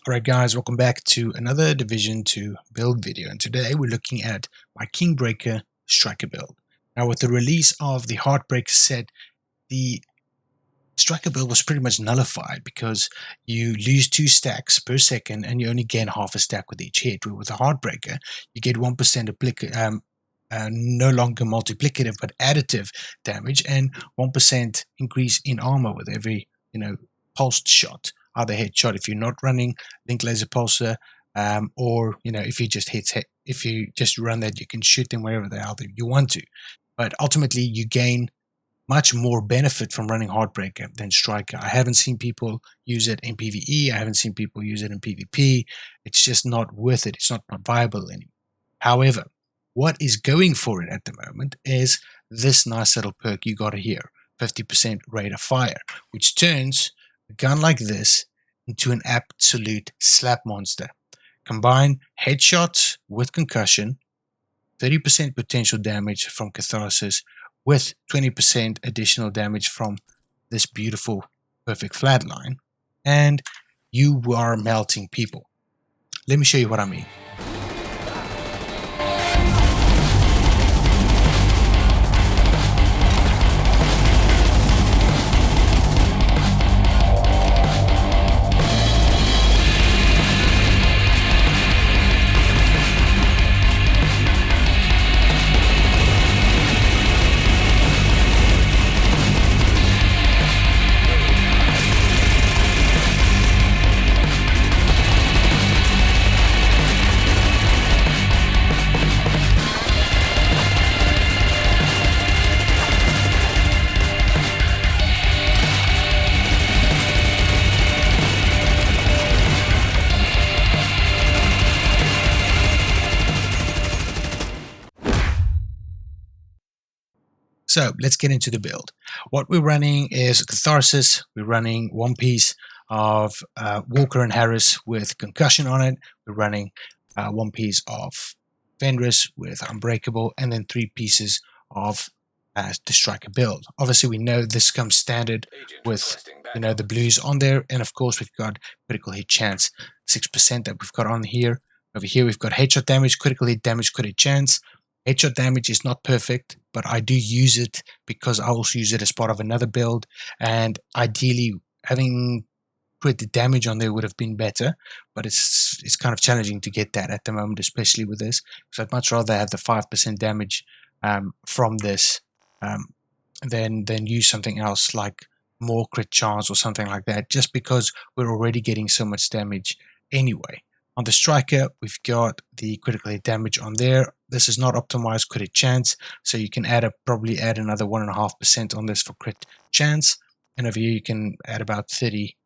Alright guys, welcome back to another Division 2 build video, and today we're looking at my Kingbreaker striker build. Now with the release of the Heartbreaker set, the striker build was pretty much nullified because you lose 2 stacks per second and you only gain half a stack with each hit. With the Heartbreaker, you get 1% no longer multiplicative but additive damage and 1% increase in armor with every pulsed shot. Either headshot if you're not running link laser pulsar, or if you just run that, you can shoot them wherever the hell you want to. But ultimately, you gain much more benefit from running Heartbreaker than Striker. I haven't seen people use it in PvE. I haven't seen people use it in PvP. It's just not worth it. It's not viable anymore. However, what is going for it at the moment is this nice little perk you got here, 50% rate of fire, which turns a gun like this into an absolute slap monster. Combine headshots with concussion, 30% potential damage from catharsis with 20% additional damage from this beautiful perfect flatline, and you are melting people. Let me show you what I mean. So let's get into the build. What we're running is catharsis. We're running one piece of Walker and Harris with concussion on it. We're running one piece of Fenris with unbreakable, and then 3 pieces of the striker build. Obviously, we know this comes standard with the blues on there, and of course we've got critical hit chance 6% that we've got on here. Over here we've got headshot damage, critical hit damage, crit hit chance. Headshot damage is not perfect, but I do use it because I also use it as part of another build, and ideally having crit damage on there would have been better, but it's kind of challenging to get that at the moment, especially with this, because I'd much rather have the 5% damage from this than use something else like more crit chance or something like that, just because we're already getting so much damage anyway. On the striker, we've got the critical hit damage on there. This is not optimized crit hit chance, so you can probably add another 1.5% on this for crit chance. And over here, you can add about 30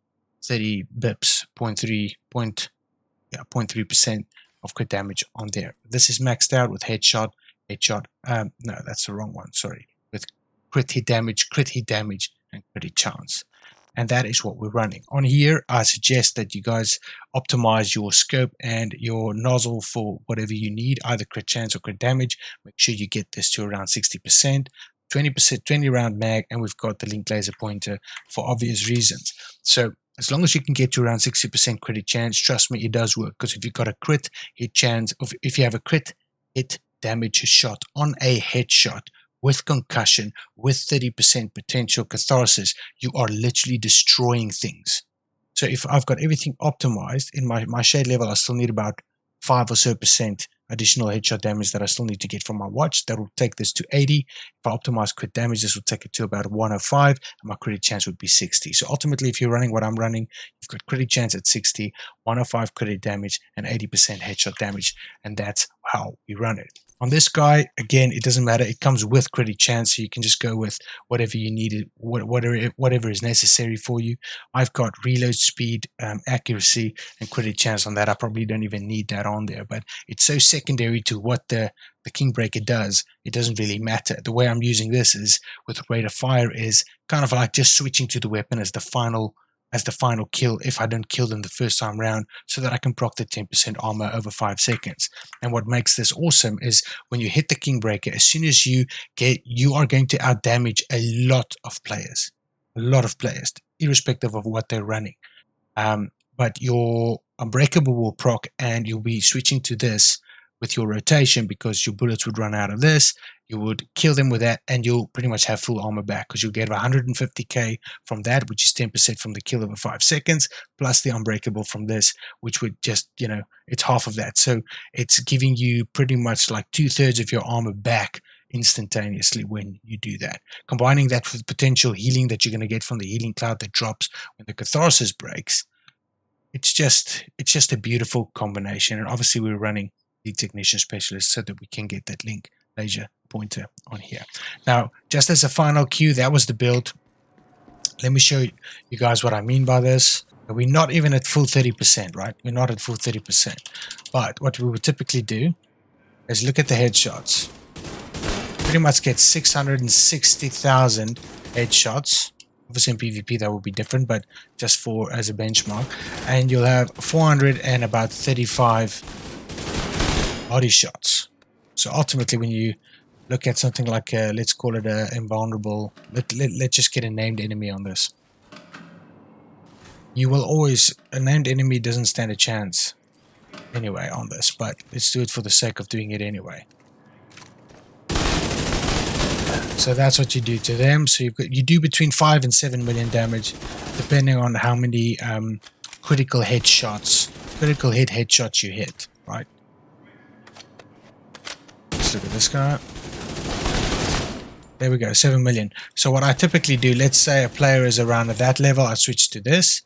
bips, 0.3% of crit damage on there. This is maxed out with headshot. No, that's the wrong one. Sorry, with crit hit damage, and crit hit chance. And that is what we're running. On here, I suggest that you guys optimize your scope and your nozzle for whatever you need, either crit chance or crit damage. Make sure you get this to around 60%, 20 round mag, and we've got the link laser pointer for obvious reasons. So as long as you can get to around 60% crit chance, trust me, it does work. Because if you've got a crit hit chance, if you have a crit hit damage shot on a headshot, with concussion, with 30% potential catharsis, you are literally destroying things. So if I've got everything optimized in my shade level, I still need about 5% or so additional headshot damage that I still need to get from my watch. That will take this to 80. If I optimize crit damage, this will take it to about 105, and my crit chance would be 60. So ultimately, if you're running what I'm running, you've got crit chance at 60, 105 crit damage, and 80% headshot damage, and that's how we run it. On this guy, again, it doesn't matter. It comes with crit chance, so you can just go with whatever you need, whatever is necessary for you. I've got reload speed, accuracy, and crit chance on that. I probably don't even need that on there, but it's so secondary to what the Kingbreaker does. It doesn't really matter. The way I'm using this is with rate of fire is kind of like just switching to the weapon as the final kill if I don't kill them the first time round, so that I can proc the 10% armor over 5 seconds. And what makes this awesome is when you hit the Kingbreaker, as soon as you are going to out damage a lot of players, irrespective of what they're running. but your unbreakable will proc, and you'll be switching to this with your rotation because your bullets would run out of this. You would kill them with that, and you'll pretty much have full armor back because you'll get 150k from that, which is 10% from the kill over 5 seconds, plus the unbreakable from this, which would just, you know, it's half of that. So it's giving you pretty much like 2/3 of your armor back instantaneously when you do that. Combining that with potential healing that you're going to get from the healing cloud that drops when the catharsis breaks, it's just a beautiful combination. And obviously we're running the technician specialist so that we can get that link laser pointer on here. Now, just as a final cue, that was the build. Let me show you guys what I mean by this. We're not even at full 30%, right? We're not at full 30%. But what we would typically do is look at the headshots. Pretty much get 660,000 headshots. Obviously in PvP that will be different, but just for as a benchmark. And you'll have 400 and about 35 body shots. So ultimately when you look at something like let's call it a invulnerable, let's just get a named enemy on this. You will always, a named enemy doesn't stand a chance anyway on this, but let's do it for the sake of doing it anyway. So that's what you do to them. So you do between 5 and 7 million damage, depending on how many critical hit headshots you hit, right? Let's look at this guy. There we go, 7 million. So what I typically do, let's say a player is around at that level, I switch to this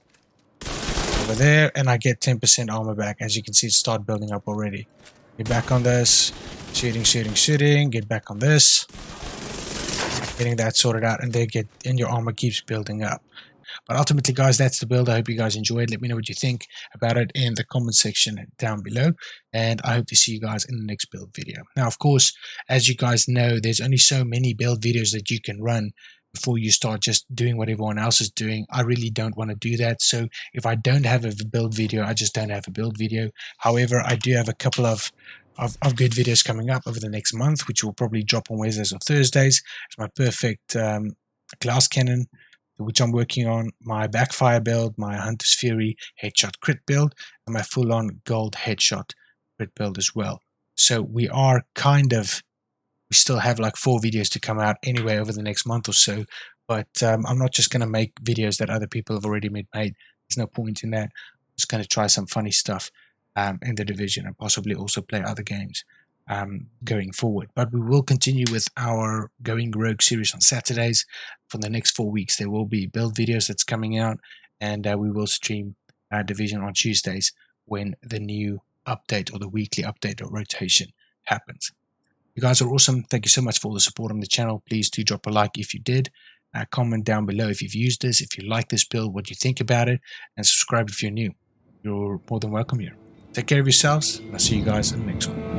over there, and I get 10% armor back. As you can see, it start building up already. Get back on this, shooting, get back on this. Getting that sorted out, and your armor keeps building up. But ultimately, guys, that's the build. I hope you guys enjoyed. Let me know what you think about it in the comment section down below, and I hope to see you guys in the next build video. Now, of course, as you guys know, there's only so many build videos that you can run before you start just doing what everyone else is doing. I really don't want to do that. So if I don't have a build video, I just don't have a build video. However, I do have a couple of good videos coming up over the next month, which will probably drop on Wednesdays or Thursdays. It's my perfect glass cannon, which I'm working on, my backfire build, my Hunter's Fury headshot crit build, and my full-on gold headshot crit build as well. So we still have like 4 videos to come out anyway over the next month or so, but I'm not just going to make videos that other people have already made. There's no point in that. I'm just going to try some funny stuff in the division, and possibly also play other games going forward. But we will continue with our Going Rogue series on Saturdays. For the next 4 weeks there will be build videos that's coming out, and we will stream division on Tuesdays when the new update or the weekly update or rotation happens. You guys are awesome. Thank you so much for all the support on the channel. Please do drop a like if you did. Comment down below if you've used this, if you like this build, what you think about it, and subscribe if you're new. You're more than welcome here. Take care of yourselves, and I'll see you guys in the next one.